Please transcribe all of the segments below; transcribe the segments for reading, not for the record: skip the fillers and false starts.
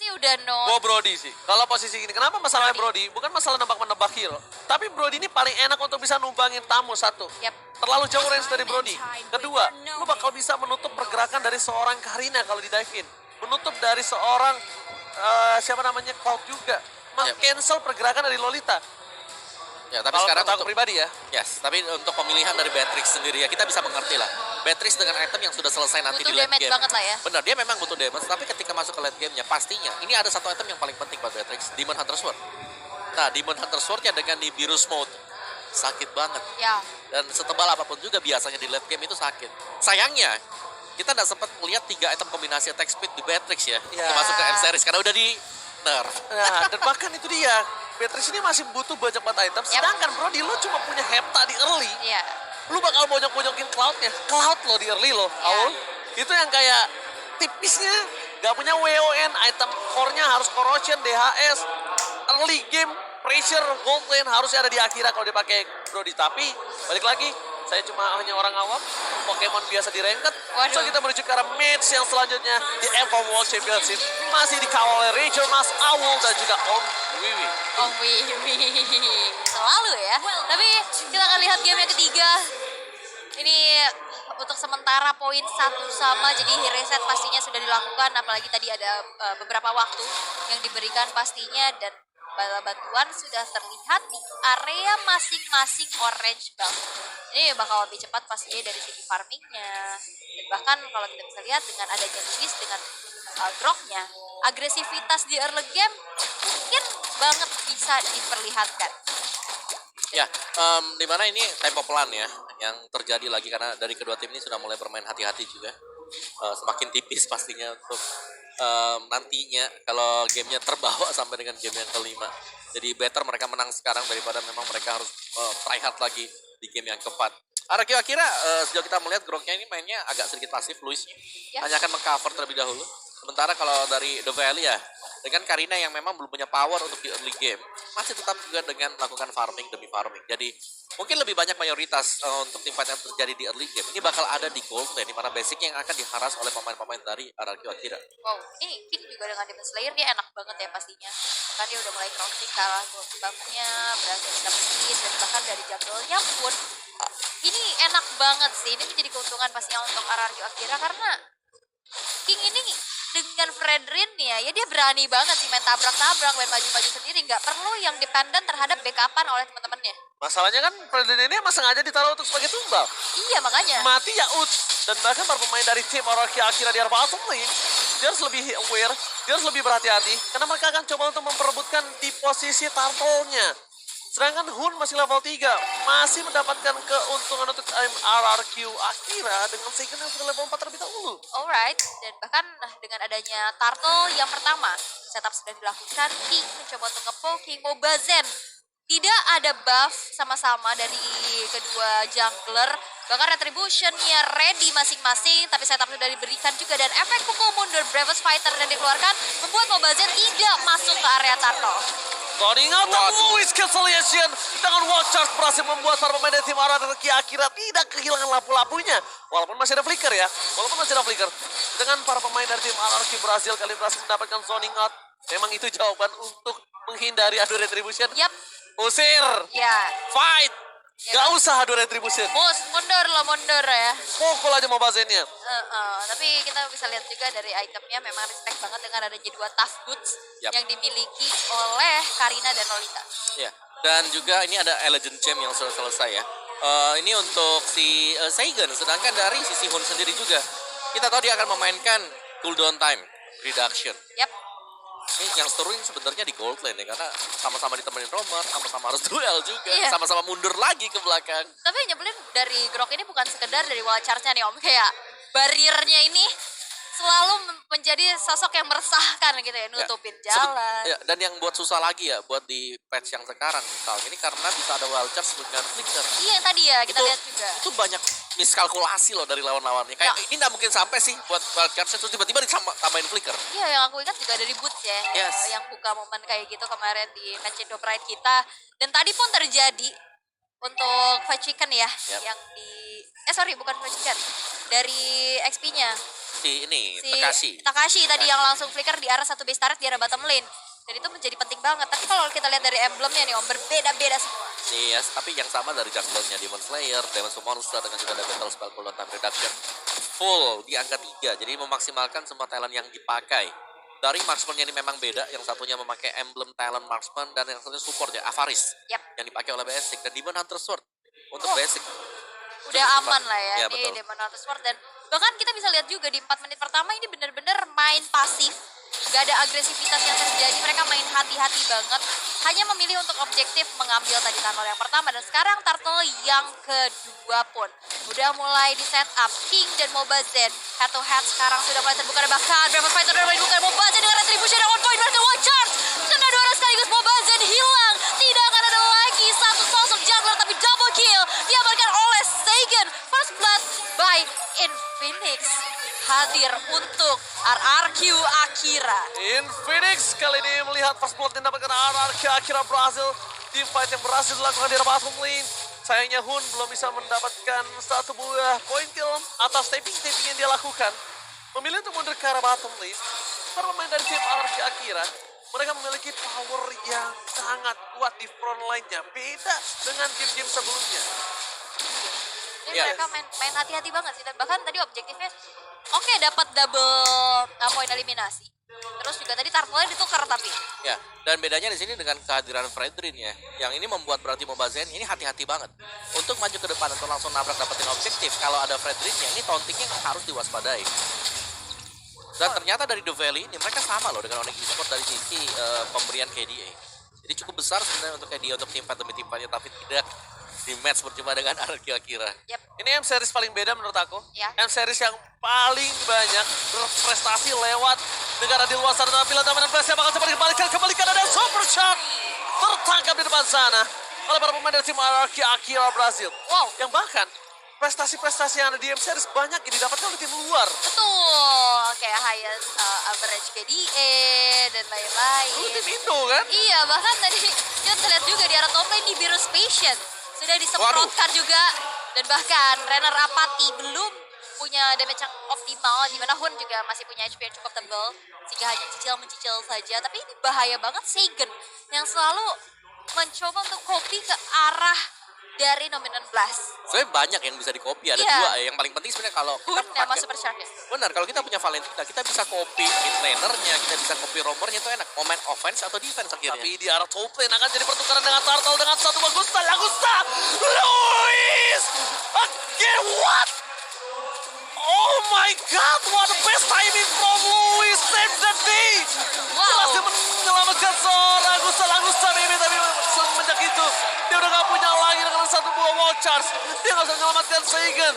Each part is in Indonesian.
sih udah Gue Brody sih. Kalau posisi gini, kenapa masalahnya Brody? Bukan masalah nebak-menebak hero. Tapi Brody ini paling enak untuk bisa numbangin tamu satu. Yap. Terlalu jauh range dari Brody. Kedua, lu bakal bisa menutup pergerakan dari seorang Karina kalau di dive in. Menutup dari seorang, siapa namanya, Cloud juga. Cancel pergerakan dari Lolita. Ya, tapi Kalau sekarang aku pribadi ya. Yes, tapi untuk pemilihan dari Beatrix sendiri ya kita bisa mengerti lah. Beatrix dengan item yang sudah selesai nanti Butuh di late damage game. banget lah ya. Benar, dia memang butuh damage, tapi ketika masuk ke late game-nya pastinya ini ada satu item yang paling penting buat Beatrix, Demon Hunter Sword. Nah, Demon Hunter Sword-nya dengan di Beerus Mode sakit banget. Ya. Dan setebal apapun juga biasanya di late game itu sakit. Sayangnya kita nggak sempat melihat 3 item kombinasi attack speed di Beatrix ya. Ya. Masuk ke end series karena udah di nerf. Nah, dan bahkan itu dia. Beatrix ini masih butuh banyak banget item. Sedangkan Brody lu cuma punya Hepta di early. Iya. Lu bakal bonyok-bonyokin Cloud-nya. Cloud lo di early lo, Aul. Itu yang kayak tipisnya. Gak punya WON, item core-nya harus Corrosion, DHS. Early game, pressure, gold lane harusnya ada di Akira kalau dipakai Brody. Tapi, balik lagi, saya cuma hanya orang awam. Pokemon biasa di ranked. So kita menuju ke arah match yang selanjutnya di Evo World Championship. Masih dikawal oleh Rachel Mas, Aul, dan juga Om Wiwi. Om Wiwi. Selalu ya. Tapi kita akan lihat game yang ketiga. Ini untuk sementara poin satu sama, jadi reset pastinya sudah dilakukan. Apalagi tadi ada beberapa waktu yang diberikan pastinya, dan bantuan sudah terlihat di area masing-masing orange belt. Ini bakal lebih cepat pastinya dari segi farmingnya. Dan bahkan kalau kita bisa lihat dengan adanya Luis dengan dropnya, agresivitas di early game mungkin banget bisa diperlihatkan. Ya, dimana ini tempo pelan ya yang terjadi lagi karena dari kedua tim ini sudah mulai bermain hati-hati juga. Semakin tipis pastinya untuk nantinya kalau gamenya terbawa sampai dengan game yang kelima. Jadi better mereka menang sekarang daripada memang mereka harus try hard lagi di game yang keempat. Kira-kira sejauh kita melihat Groknya ini mainnya agak sedikit pasif, Luisnya hanya akan mengcover terlebih dahulu. Sementara kalau dari The Valley ya, dengan Karina yang memang belum punya power untuk di early game, masih tetap juga dengan melakukan farming demi farming. Jadi mungkin lebih banyak mayoritas untuk tim fight yang terjadi di early game ini bakal ada di gold lane, di mana basic yang akan diharas oleh pemain-pemain dari RRQ Akira. Wow, ini King juga dengan Demon Slayer dia enak banget ya pastinya. Bahkan dia udah mulai crouching kalah gold buff-nya, berhasil dapat speed, dan bahkan dari jungle-nya pun ini enak banget sih. Ini menjadi keuntungan pastinya untuk RRQ Akira karena King ini dengan Fredrin ya dia berani banget sih main tabrak-tabrak, main maju-maju sendiri, nggak perlu yang dependen terhadap backupan oleh teman-temannya. Masalahnya kan Fredrin ini emang sengaja ditaruh untuk sebagai tumbal. Iya makanya. Mati ya ut. Dan bahkan para pemain dari tim RRQ Akira di area bottom lane, dia harus lebih aware, dia harus lebih berhati-hati. Karena mereka akan coba untuk memperebutkan di posisi turtle-nya. Sedangkan Hun masih level 3, masih mendapatkan keuntungan untuk RRQ Akira dengan second yang sudah level 4 terlebih dahulu. Alright, dan bahkan dengan adanya turtle yang pertama, setup sudah dilakukan, King mencoba untuk nge-poking Mobazen. Tidak ada buff sama-sama dari kedua jungler, bahkan retribution-nya ready masing-masing, tapi setup sudah diberikan juga, dan efek pukul mundur Bravest Fighter yang dikeluarkan membuat Mobazen tidak masuk ke area turtle. Turning out Louis Cancellation dengan Watch Charge berhasil membuat para pemain dari tim RRQ Akira tidak kehilangan lampu-lampunya. Walaupun masih ada flicker ya, dengan para pemain dari tim RRQ berhasil mendapatkan zoning out. Memang itu jawaban untuk menghindari adu retribution. Yap. Usir. Ya. Fight. Ya, Gak usah adu retribution. Mundur ya. Pukul aja mau bazennya. Tapi kita bisa lihat juga dari itemnya memang respect banget dengan adanya dua tough boots yang dimiliki oleh Karina dan Lolita. Ya, dan juga ini ada Elegant Gem yang sudah selesai ya. Ini untuk si Seigen, sedangkan dari sisi Hun sendiri juga kita tahu dia akan memainkan cooldown time reduction. Yap. Ini yang seru sebenarnya di gold lane ya, karena sama-sama ditemenin Romer, sama-sama harus duel juga, sama-sama mundur lagi ke belakang. Tapi yang nyebelin dari Grok ini bukan sekedar dari wall charge-nya nih Om, kayak bariernya ini selalu menjadi sosok yang meresahkan gitu ya, nutupin jalan. Dan yang buat susah lagi ya, buat di patch yang sekarang misalnya, ini karena bisa ada wild charge dengan flicker. Iya yang tadi ya, kita lihat juga. Itu banyak miskalkulasi loh dari lawan-lawannya. Kayak ini nggak mungkin sampai sih buat wild charge terus tiba-tiba ditambahin flicker. Iya yang aku ingat juga dari Boots ya, yang buka momen kayak gitu kemarin di match Indo Pride kita. Dan tadi pun terjadi untuk Fried Chicken ya, yang di... bukan Fried Chicken. Dari XP-nya. si ini si Takashi. tadi yang langsung flicker di arah satu base turret di arah bottom lane. Dan itu menjadi penting banget. Tapi kalau kita lihat dari emblemnya nih Om, berbeda-beda semua. Iya, tapi yang sama dari jungle-nya Demon Slayer, Demon Monster dengan juga ada Battle Spell Cooldown Time Reduction full di angka 3. Jadi memaksimalkan semua talent yang dipakai. Dari marksman-nya ini memang beda, yang satunya memakai emblem talent marksman dan yang satunya support ya Avaris Yap. yang dipakai oleh Basic dan Demon Hunter Sword untuk Oh. Basic. Udah aman lah ya, Iya, di betul. Demon Hunter Sword. Dan bahkan kita bisa lihat juga di 4 menit pertama ini bener-bener main pasif. Gak ada agresivitas yang terjadi, mereka main hati-hati banget. Hanya memilih untuk objektif mengambil tadi tunnel yang pertama. Dan sekarang turtle yang kedua pun udah mulai di setup. King dan Mobazen head to head sekarang sudah mulai terbuka. Dan bahkan Dragon Fighter sudah mulai dibuka. Mobazen dengan retribution yang on point, mereka one charge. Kena 2 orang sekaligus, Mobazen hilang. Tidak akan ada lagi satu sosok jungler, tapi double kill diamankan oleh Sagan. First blood by Infinix hadir untuk RRQ Akira. Infinix kali ini melihat first blood yang dapatkan RRQ Akira Brazil. Team fight yang berhasil dilakukan di bottom lane. Sayangnya Hun belum bisa mendapatkan satu buah point kill atas taping-taping yang dia lakukan. Memilih untuk mundur ke arah bottom lane. Para pemain dari tim RRQ Akira, mereka memiliki power yang sangat kuat di front line-nya. Beda dengan game-game sebelumnya. Ini Ya. mereka main hati-hati banget sih. Dan bahkan tadi objektifnya oke, dapat double poin eliminasi. Terus juga tadi turtle-nya ditukar tapi. Ya, dan bedanya di sini dengan kehadiran Fredrin ya, yang ini membuat berarti Mobazen ini hati-hati banget untuk maju ke depan atau langsung nabrak dapetin objektif. Kalau ada Fredrinnya, ini tauntingnya harus diwaspadai. Dan ternyata dari The Valley ini mereka sama loh dengan Onyx Esports dari sisi pemberian KDA. Jadi cukup besar sebenarnya untuk KDA untuk tim fight demi tim fight-nya, tapi tidak di match berjumpa dengan RRQ Akira. Yap. Ini M-Series paling beda menurut aku. Ya. M-Series yang paling banyak berprestasi lewat negara di luar sana. Tapi lantaman Flash yang bakal cepat kembalikan ada Super Shark. Tertangkap di depan sana oleh para pemain dari tim RRQ Akira Brazil. Wow. Yang bahkan prestasi-prestasi yang ada di M-Series banyak yang didapatkan oleh tim luar. Betul. Kayak highest average KDA dan Lu lain-lain. tim Indo kan? Iya, bahkan tadi kita bisa lihat juga di arah top lane di Virus Patient sudah disemprotkan juga. Dan bahkan Renner Apati belum punya damage yang optimal, di mana Hun juga masih punya HP yang cukup tebal sehingga hanya mencicil saja. Tapi ini bahaya banget Sagan yang selalu mencoba untuk copy ke arah dari Nominant Blast. Sebenarnya banyak yang bisa di-copy, ada Iya. dua. Yang paling penting sebenarnya kalau Hun kita sama pakai, Super Shark ya. benar, kalau kita punya Valentina, kita bisa copy mid lanernya, kita bisa copy roamernya, itu enak. Moment offense atau defense akhirnya. Tapi di arah top lane akan jadi pertukaran dengan Turtle dengan satu Agusta. Luis! Again, what? Oh my god, what the best timing from Luis. Save the day. Berhasil Wow. menyelamatkan seorang Agusta baby. Tapi semenjak itu, dia udah gak punya lagi dengan satu buah wall charge. Dia gak bisa menyelamatkan Sagan.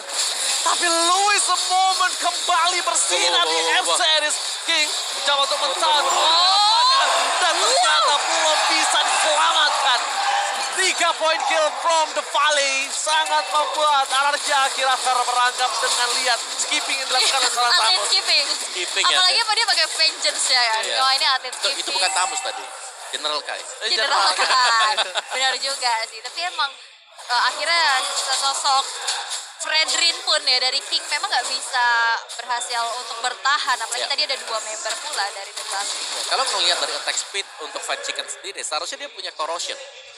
Tapi Luis the moment kembali bersinar di M-Series. King mencoba untuk mental. Dan ternyata belum bisa diselamatkan. 3 point kill from the Valley sangat membuat RRQ Akira merangkap dengan lihat skipping yang dilakukan oleh salah Atlet satu. skipping. Skipping ya. Apalagi apa dia pakai vengeance ya kan. Iya. Oh ini atlet Itu, skipping. itu bukan Tamus tadi, General Kai. General kan. Benar juga sih. Tapi emang akhirnya sosok Fredrin pun ya dari King memang nggak bisa berhasil untuk bertahan. Apalagi Ya. tadi ada 2 member pula dari The Valley. Kalau melihat dari attack speed untuk Fight Chicken sendiri, seharusnya dia punya corrosion.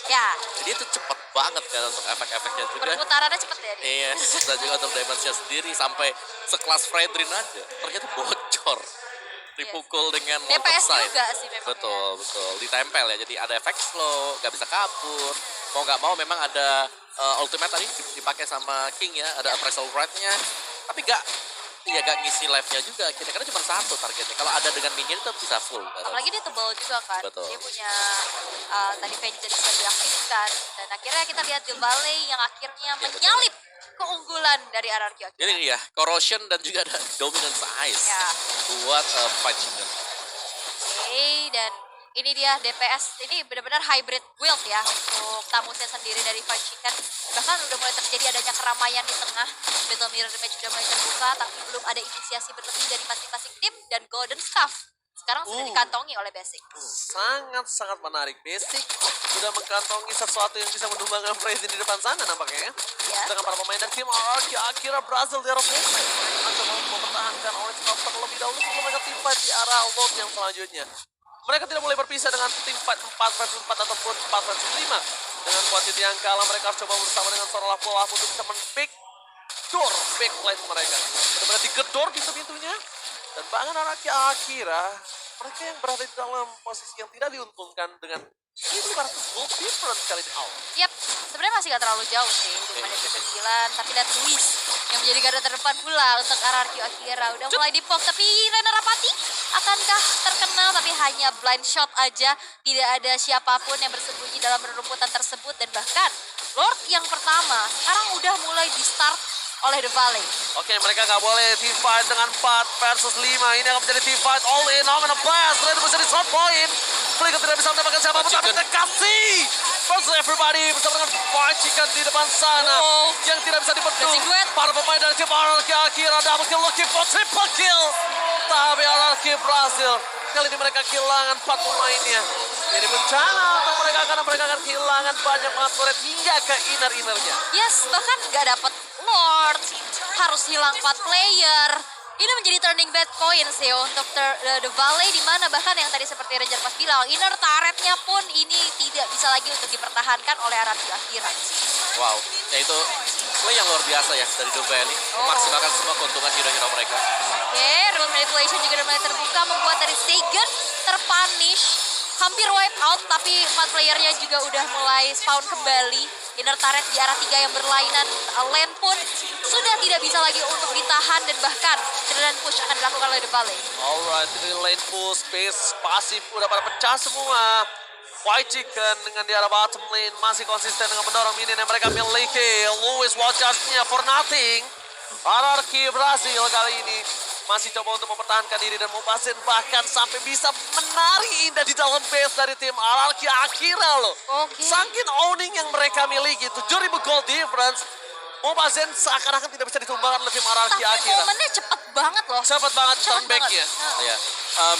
Ya, Jadi itu cepet banget kan untuk efek-efeknya juga. perputarannya cepet ya dia. Iya, dan juga untuk damage-nya sendiri sampai sekelas Fredrin aja. Ternyata bocor. Dipukul dengan DPS mountain side. juga sih memang. Betul, betul. Ditempel ya. Jadi ada efek slow, nggak bisa kabur. Mau nggak mau memang ada ultimate tadi dipakai sama King ya. Ada appraisal rate-nya. Tapi gak ngisi life-nya juga. Akhirnya karena cuma satu targetnya. Kalau ada dengan minion itu bisa full. Apalagi dia tebal juga kan. Betul. Dia punya tadi vengeance yang diaktifkan. Dan akhirnya kita lihat The Valley yang akhirnya betul. menyalip keunggulan dari RRQ Akira. Jadi ya, corrosion dan juga ada dominance ice Ya. buat Fight Chicken. Oke, dan ini dia DPS, ini benar-benar hybrid build ya untuk tamusnya sendiri dari Fight Chicken. Bahkan udah mulai terjadi adanya keramaian di tengah. Battle Mirror Match sudah mulai terbuka, tapi belum ada inisiasi berlebih dari masing-masing tim. Dan Golden Staff sekarang sudah dikantongi oleh Basic. Sangat-sangat menarik. Basic sudah mengkantongi sesuatu yang bisa menumbangkan Presiden di depan sana nampaknya ya. Ya. Dengan para pemain dari tim RRQ Akira Brazil di arah offside. Mencoba untuk mempertahankan Orange Cops terlebih dahulu sebelum mereka tim fight di arah Lord yang selanjutnya. Mereka tidak boleh berpisah dengan tim fight 4 versus 4 ataupun 4 versus 5. Dengan quantity yang kalah, mereka harus coba bersama dengan seorang pola untuk bisa men-pick door backline mereka. Benar-benar digedor pintu-pintunya. Dan bahkan anaknya Akira, mereka yang berada di dalam posisi yang tidak diuntungkan dengan ini 500 gold difference kali ini. Yap, sebenarnya masih gak terlalu jauh sih untuk menit ke-9, tapi lihat Luis yang menjadi garda terdepan pula untuk RRQ Akira. Udah mulai dipop, tapi Rena Rapati akankah terkenal, tapi hanya blind shot aja. Tidak ada siapapun yang bersembunyi dalam rumputan tersebut, dan bahkan Lord yang pertama sekarang udah mulai di start oleh The Valley. Oke, mereka nggak boleh team fight dengan 4 versus 5. Ini akan menjadi team fight all in. Omen of blast. Red bisa di shot point. Flicker tidak bisa mendapatkan siapapun, tapi terkasih. Versus everybody bersama dengan Fried Chicken di depan sana. Yang tidak bisa dibendung. Basic duet. Para pemain dari tim RRQ Akira double kill, looking for triple kill. Tapi RRQ Brazil, kali ini mereka kehilangan 4 pemainnya. Ini bencana untuk mereka karena mereka akan kehilangan banyak banget turret hingga ke inner-innernya. Yes, bahkan gak dapet Lord, harus hilang 4 player. Ini menjadi turning bad point sih untuk The Valley, di mana bahkan yang tadi seperti Ranger Mas bilang, inner turretnya pun ini tidak bisa lagi untuk dipertahankan oleh RRQ Akira. Wow, ya itu play yang luar biasa ya dari The Valley. Memaksimalkan semua keuntungan hero-hero mereka. Oke, rule manipulation juga udah mulai terbuka, membuat dari Seigen terpunish. Hampir wipe out, tapi 4 playernya juga udah mulai spawn kembali. Inner turret di arah 3 yang berlainan, lane pun sudah tidak bisa lagi untuk ditahan, dan bahkan cedera push akan dilakukan oleh The Valley. Alright, ini lane push, space, pasif udah pada pecah semua. White Chicken dengan di arah bottom lane masih konsisten dengan mendorong minion yang mereka miliki. Louis watch-nya for nothing. RRQ Brazil kali ini masih coba untuk mempertahankan diri dan mempasin, bahkan sampai bisa menari indah di dalam base dari tim RRQ Akira loh. Oke. Saking owning yang mereka miliki, 7.000 gold difference. Mopazen seakan-akan tidak bisa ditumbangkan oleh tim RRQ Tapi Akira. momennya cepet banget loh. Cepet banget turn back-nya. Ya,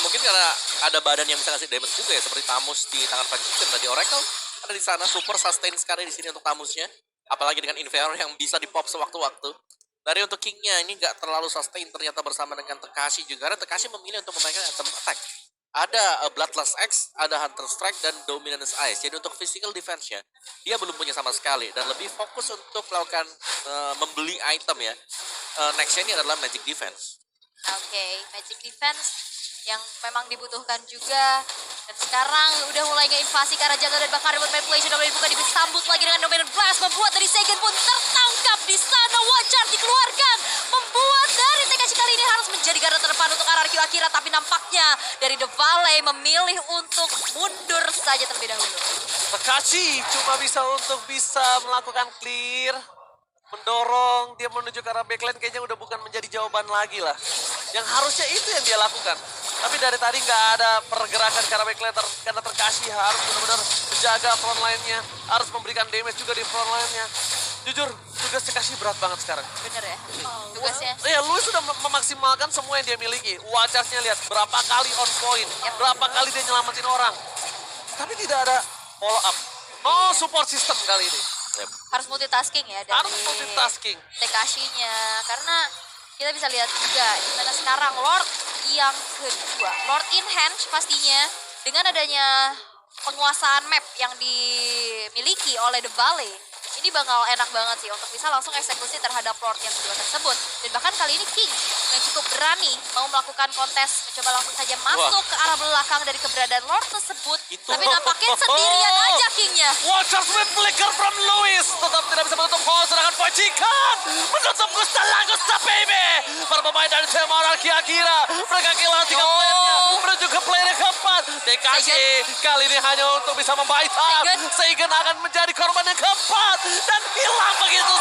mungkin karena ada badan yang bisa ngasih damage juga ya, seperti Tamus di tangan Fried Chicken tadi. Oracle ada di sana, super sustain sekali di sini untuk Tamusnya. Apalagi dengan Inferno yang bisa dipop sewaktu-waktu. Dari untuk King-nya ini nggak terlalu sustain ternyata bersama dengan Tekashi juga. Karena Tekashi memilih untuk memainkan item attack. Ada Bloodlust X, ada Hunter Strike, dan Dominance Ice. Jadi untuk physical defense-nya, dia belum punya sama sekali. Dan lebih fokus untuk melakukan membeli item ya. Next-nya ini adalah Magic Defense. Oke, Magic Defense yang memang dibutuhkan juga. Dan sekarang udah mulai nge-invasi ke arah jungle, dan bahkan remote manipulation udah mulai dibuka, disambut lagi dengan Dominant Blast, membuat dari Seigen pun tertangkap di sana. Wajar dikeluarkan, membuat dari TKC kali ini harus menjadi garda terdepan untuk RRQ Akira, tapi nampaknya dari The Valley memilih untuk mundur saja terlebih dahulu. Tekashi cuma bisa melakukan clear, mendorong dia menuju ke arah backline, kayaknya udah bukan menjadi jawaban lagi lah. Yang harusnya itu yang dia lakukan. Tapi dari tadi nggak ada pergerakan ke arah backline karena Tekashi harus benar-benar menjaga front line-nya, harus memberikan damage juga di front line-nya. Jujur, tugas Tekashi berat banget sekarang. Bener ya? Tugasnya. Iya, Louis sudah memaksimalkan semua yang dia miliki. Wajahnya lihat berapa kali on point, berapa kali dia nyelamatin orang. Tapi tidak ada follow up. No support system kali ini. Harus multitasking ya dari Harus multitasking. Tekashi-nya, karena kita bisa lihat juga dimana sekarang Lord yang kedua, Lord in hand pastinya, dengan adanya penguasaan map yang dimiliki oleh The Valley, ini bakal enak banget sih untuk bisa langsung eksekusi terhadap Lord yang kedua tersebut. Dan bahkan kali ini King yang cukup berani mau melakukan kontes, mencoba langsung saja masuk ke arah belakang dari keberadaan Lord tersebut. Tapi nampaknya sendirian aja King-nya. Watcher with flicker from Louis. Tetap tidak bisa menutup hole, sedangkan Fajikan menutup Gusta Lagusta baby. Para pemain dari tim RRQ Akira, mereka kehilangan 3 playernya menuju ke player yang keempat. TKC kali ini hanya untuk bisa membaita. Seigen akan menjadi korban yang keempat dan hilang begitu